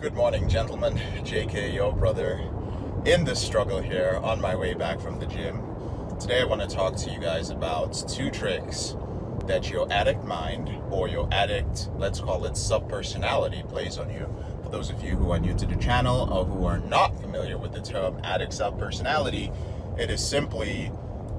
Good morning, gentlemen. JK, your brother, in this struggle here on my way back from the gym. Today I want to talk to you guys about two tricks that your addict mind or your addict, let's call it subpersonality, plays on you. For those of you who are new to the channel or who are not familiar with the term addict subpersonality, it is simply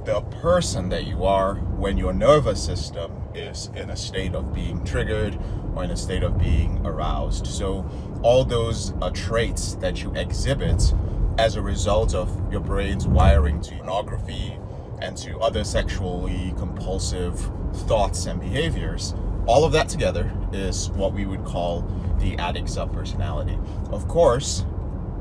the person that you are when your nervous system is in a state of being triggered or in a state of being aroused. So all those traits that you exhibit as a result of your brain's wiring to pornography and to other sexually compulsive thoughts and behaviors, all of that together is what we would call the addict subpersonality. Of course,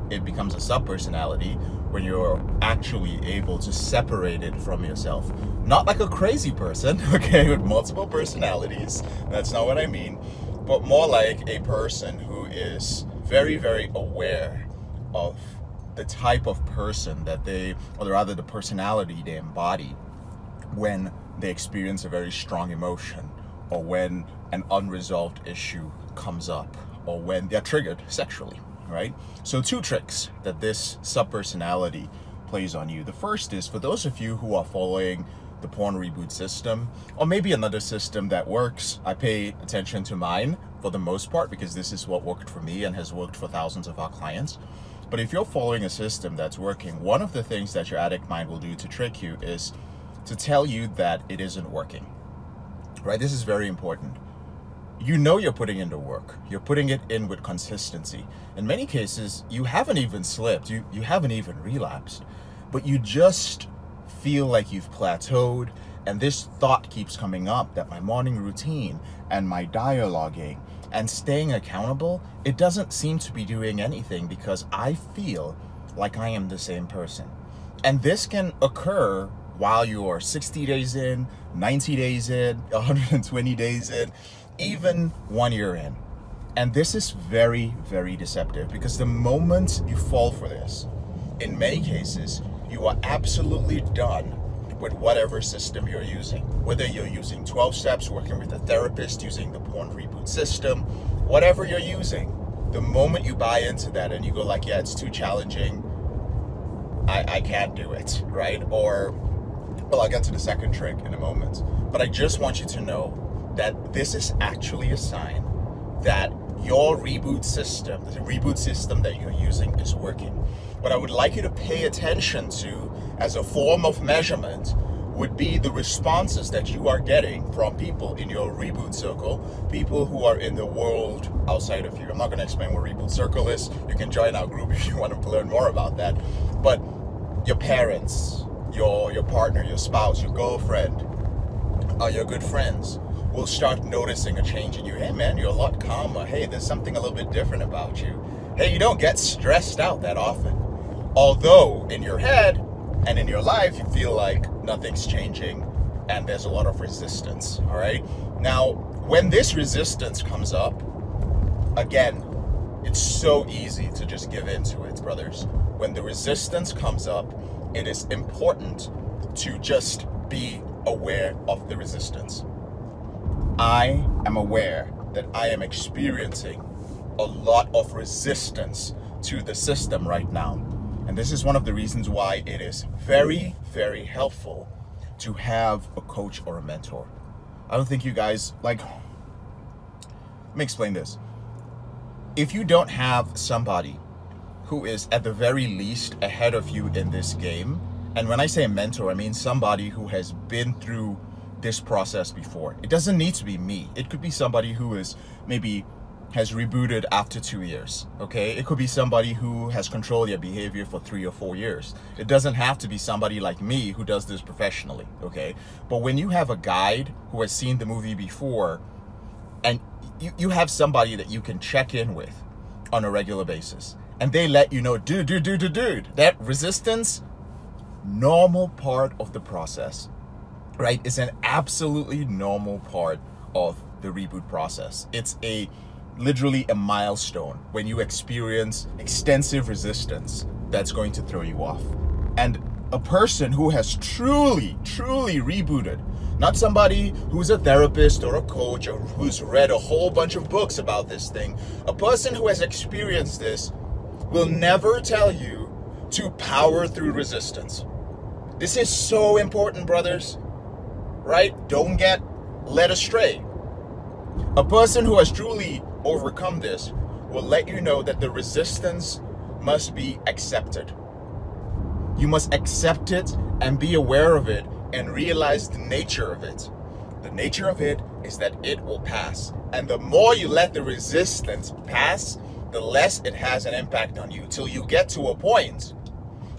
it becomes a subpersonality when you're actually able to separate it from yourself. Not like a crazy person, okay, with multiple personalities. That's not what I mean. But more like a person who is very, very aware of the type of person that they, or rather the personality they embody when they experience a very strong emotion, or when an unresolved issue comes up, or when they're triggered sexually. Right? So two tricks that this subpersonality plays on you. The first is for those of you who are following the porn reboot system, or maybe another system that works. I pay attention to mine for the most part because this is what worked for me and has worked for thousands of our clients. But if you're following a system that's working, one of the things that your addict mind will do to trick you is to tell you that it isn't working. Right? This is very important. You know you're putting in the work. You're putting it in with consistency. In many cases, you haven't even slipped. You haven't even relapsed. But you just feel like you've plateaued. And this thought keeps coming up that my morning routine and my dialoguing and staying accountable, it doesn't seem to be doing anything because I feel like I am the same person. And this can occur while you're 60 days in, 90 days in, 120 days in, even 1 year in. And this is very, very deceptive because the moment you fall for this, in many cases, you are absolutely done with whatever system you're using. Whether you're using 12 steps, working with a therapist, using the porn reboot system, whatever you're using, the moment you buy into that and you go like, yeah, it's too challenging, I can't do it, right? Or, well, I'll get to the second trick in a moment. But I just want you to know that this is actually a sign that your reboot system, the reboot system that you're using, is working. What I would like you to pay attention to as a form of measurement would be the responses that you are getting from people in your reboot circle, people who are in the world outside of you. I'm not going to explain what reboot circle is. You can join our group if you want to learn more about that. But your parents, your partner, your spouse, your girlfriend, your good friends will start noticing a change in you. Hey man, you're a lot calmer. Hey, there's something a little bit different about you. Hey, you don't get stressed out that often. Although in your head and in your life, you feel like nothing's changing and there's a lot of resistance, all right? Now, when this resistance comes up, again, it's so easy to just give in to it, brothers. When the resistance comes up, it is important to just be aware of the resistance. I am aware that I am experiencing a lot of resistance to the system right now. And this is one of the reasons why it is very, very helpful to have a coach or a mentor. I don't think you guys, let me explain this. If you don't have somebody who is at the very least ahead of you in this game, and when I say a mentor, I mean somebody who has been through this process before. It doesn't need to be me. It could be somebody who is maybe has rebooted after 2 years, okay? It could be somebody who has controlled their behavior for 3 or 4 years. It doesn't have to be somebody like me who does this professionally, okay? But when you have a guide who has seen the movie before, and you have somebody that you can check in with on a regular basis, and they let you know, dude, that resistance, normal part of the process. Right? It's an absolutely normal part of the reboot process. It's literally a milestone when you experience extensive resistance that's going to throw you off. And a person who has truly rebooted, Not somebody who's a therapist or a coach or who's read a whole bunch of books about this thing. A person who has experienced this will never tell you to power through resistance. This is so important, brothers, right? Don't get led astray. A person who has truly overcome this will let you know that the resistance must be accepted. You must accept it and be aware of it and realize the nature of it. The nature of it is that it will pass. And the more you let the resistance pass, the less it has an impact on you, till you get to a point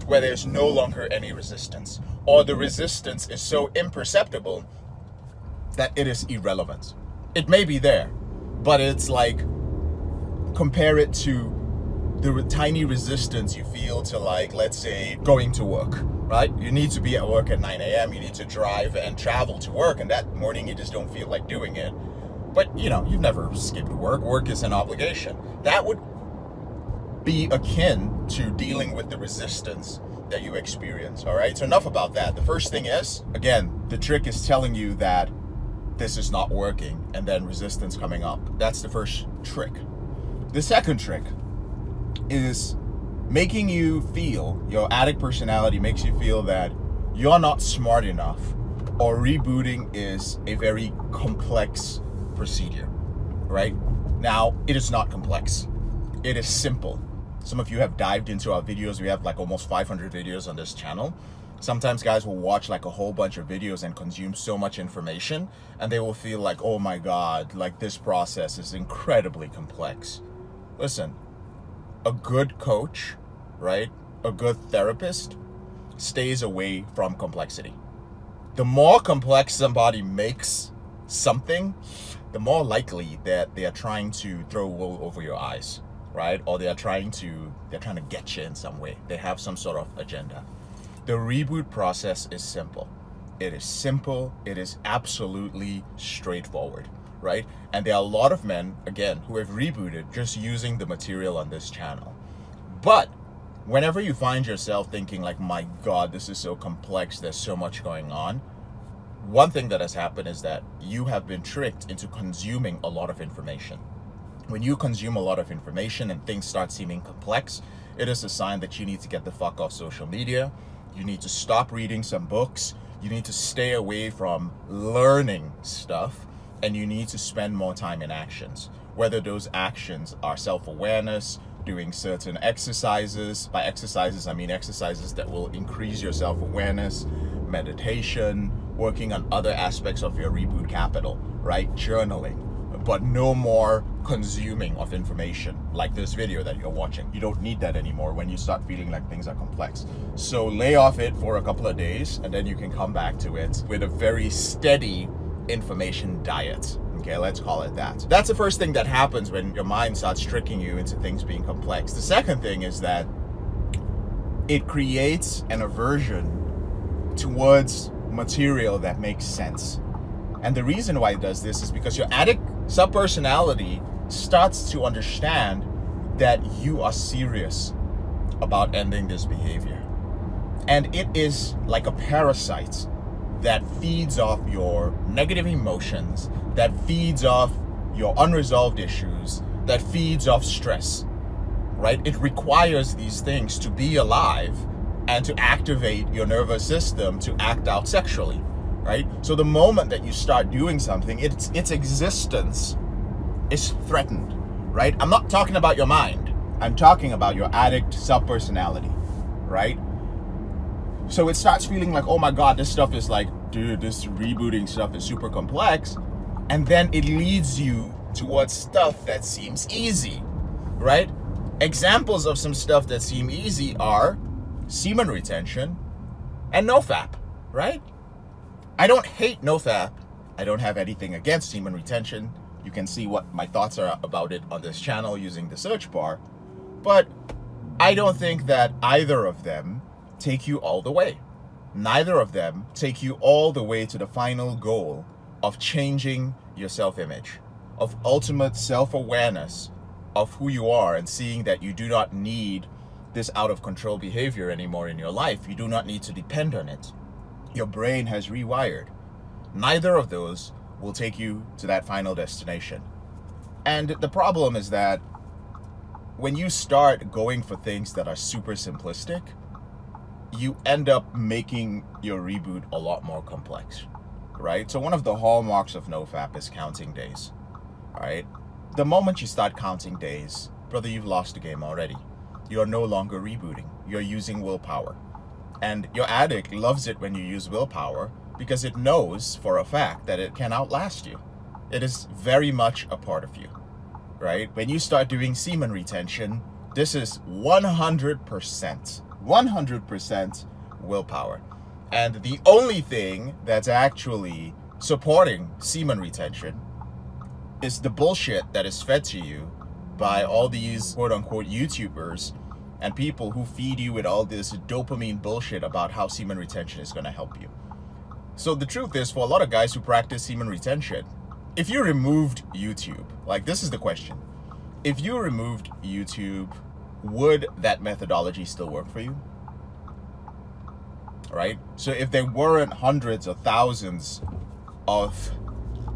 where there's no longer any resistance, or the resistance is so imperceptible that it is irrelevant. It may be there, but it's like, compare it to the tiny resistance you feel to, like, let's say, going to work, right? You need to be at work at 9 a.m. You need to drive and travel to work, and that morning you just don't feel like doing it. But, you know, you've never skipped work. Work is an obligation. That would be akin to dealing with the resistance that you experience, all right? So enough about that. The first thing is, again, the trick is telling you that this is not working, and then resistance coming up. That's the first trick. The second trick is making you feel, your addict personality makes you feel that you're not smart enough, or rebooting is a very complex procedure, right? Now, it is not complex. It is simple. Some of you have dived into our videos. We have like almost 500 videos on this channel. Sometimes guys will watch like a whole bunch of videos and consume so much information, and they will feel like, oh my God, like this process is incredibly complex. Listen, a good coach, right? A good therapist stays away from complexity. The more complex somebody makes something, the more likely that they are trying to throw wool over your eyes, right? Or they're trying to get you in some way. They have some sort of agenda. The reboot process is simple. It is simple. It is absolutely straightforward, right? And there are a lot of men, again, who have rebooted just using the material on this channel. But whenever you find yourself thinking like, my God, this is so complex, there's so much going on, one thing that has happened is that you have been tricked into consuming a lot of information. When you consume a lot of information and things start seeming complex, it is a sign that you need to get the fuck off social media. You need to stop reading some books. You need to stay away from learning stuff, and you need to spend more time in actions. Whether those actions are self-awareness, doing certain exercises. By exercises, I mean exercises that will increase your self-awareness, meditation, working on other aspects of your reboot capital, right? Journaling. But no more consuming of information like this video that you're watching. You don't need that anymore when you start feeling like things are complex. So lay off it for a couple of days, and then you can come back to it with a very steady information diet. Okay, let's call it that. That's the first thing that happens when your mind starts tricking you into things being complex. The second thing is that it creates an aversion towards material that makes sense. And the reason why it does this is because your addict subpersonality starts to understand that you are serious about ending this behavior. And it is like a parasite that feeds off your negative emotions, that feeds off your unresolved issues, that feeds off stress, right? It requires these things to be alive and to activate your nervous system to act out sexually. Right? So the moment that you start doing something, its existence is threatened, right? I'm not talking about your mind. I'm talking about your addict subpersonality, right? So it starts feeling like, oh my God, this stuff is like, dude, this rebooting stuff is super complex. And then it leads you towards stuff that seems easy, right? Examples of some stuff that seem easy are semen retention and nofap, right? I don't hate nofap. I don't have anything against semen retention. You can see what my thoughts are about it on this channel using the search bar. But I don't think that either of them take you all the way. Neither of them take you all the way to the final goal of changing your self-image, of ultimate self-awareness of who you are, and seeing that you do not need this out-of-control behavior anymore in your life. You do not need to depend on it. Your brain has rewired. Neither of those will take you to that final destination. And the problem is that when you start going for things that are super simplistic, you end up making your reboot a lot more complex, right? So one of the hallmarks of NoFap is counting days, all right? The moment you start counting days, brother, you've lost the game already. You're no longer rebooting. You're using willpower. And your addict loves it when you use willpower because it knows for a fact that it can outlast you. It is very much a part of you, right? When you start doing semen retention, this is 100% willpower. And the only thing that's actually supporting semen retention is the bullshit that is fed to you by all these quote-unquote YouTubers and people who feed you with all this dopamine bullshit about how semen retention is going to help you. So the truth is, for a lot of guys who practice semen retention, if you removed YouTube, like this is the question, if you removed YouTube, would that methodology still work for you? Right? So if there weren't hundreds or thousands of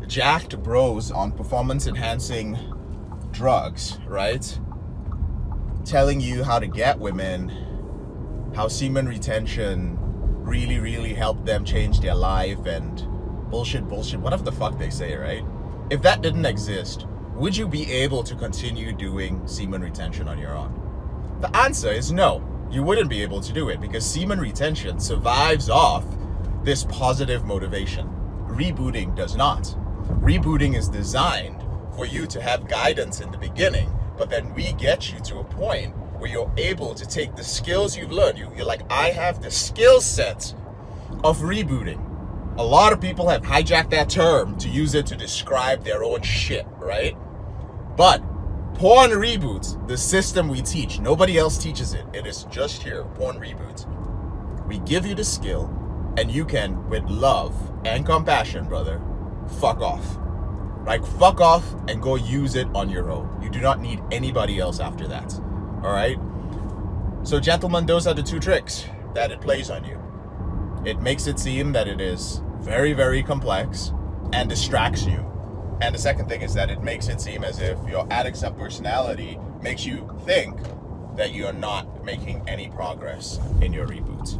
jacked bros on performance-enhancing drugs, right, telling you how to get women, how semen retention really helped them change their life, and bullshit, whatever the fuck they say, right? If that didn't exist, would you be able to continue doing semen retention on your own? The answer is no. You wouldn't be able to do it because semen retention survives off this positive motivation. Rebooting does not. Rebooting is designed for you to have guidance in the beginning, but then we get you to a point where you're able to take the skills you've learned. You're like, I have the skill set of rebooting. A lot of people have hijacked that term to use it to describe their own shit, right? But porn reboots, the system we teach, nobody else teaches it. It is just here, porn reboots. We give you the skill, and you can, with love and compassion, brother, fuck off. Like, fuck off and go use it on your own. You do not need anybody else after that. All right? So, gentlemen, those are the two tricks that it plays on you. It makes it seem that it is very complex and distracts you. And the second thing is that it makes it seem as if your addict subpersonality makes you think that you're not making any progress in your reboot,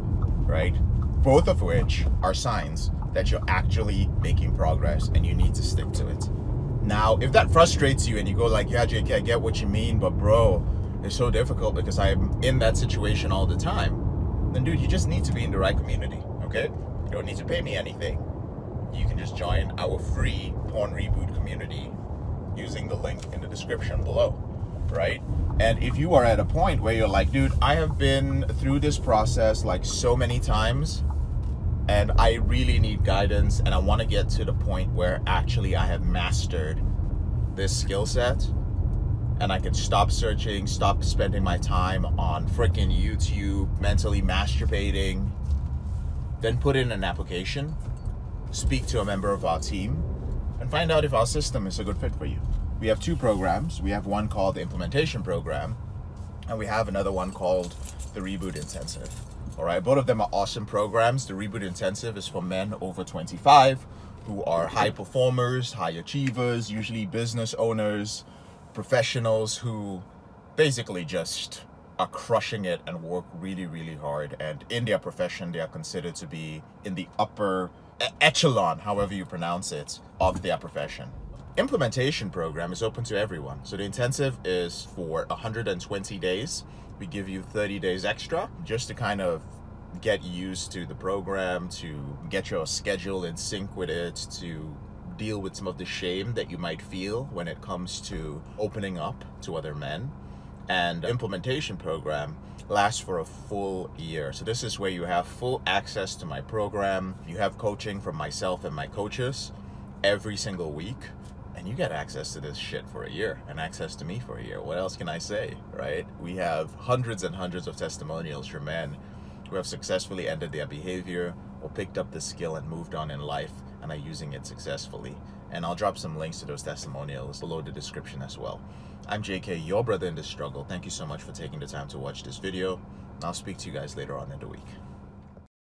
right? Both of which are signs that you're actually making progress and you need to stick to it. Now, if that frustrates you and you go like, yeah, JK, I get what you mean, but bro, it's so difficult because I'm in that situation all the time, then dude, you just need to be in the right community, okay? You don't need to pay me anything. You can just join our free porn reboot community using the link in the description below, right? And if you are at a point where you're like, dude, I have been through this process like so many times and I really need guidance and I want to get to the point where actually I have mastered this skill set and I can stop searching, stop spending my time on freaking YouTube, mentally masturbating, then put in an application, speak to a member of our team, and find out if our system is a good fit for you. We have two programs. We have one called the Implementation Program, and we have another one called the Reboot Intensive. All right, both of them are awesome programs. The Reboot Intensive is for men over 25 who are high performers, high achievers, usually business owners, professionals who basically just are crushing it and work really hard. And in their profession, they are considered to be in the upper echelon, however you pronounce it, of their profession. Implementation program is open to everyone. So the intensive is for 120 days. We give you 30 days extra just to kind of get used to the program, to get your schedule in sync with it, to deal with some of the shame that you might feel when it comes to opening up to other men. And the implementation program lasts for a full year. So this is where you have full access to my program. You have coaching from myself and my coaches every single week. And you get access to this shit for a year and access to me for a year. What else can I say, right? We have hundreds and hundreds of testimonials from men who have successfully ended their behavior or picked up the skill and moved on in life and are using it successfully. And I'll drop some links to those testimonials below the description as well. I'm JK, your brother in this struggle. Thank you so much for taking the time to watch this video. And I'll speak to you guys later on in the week.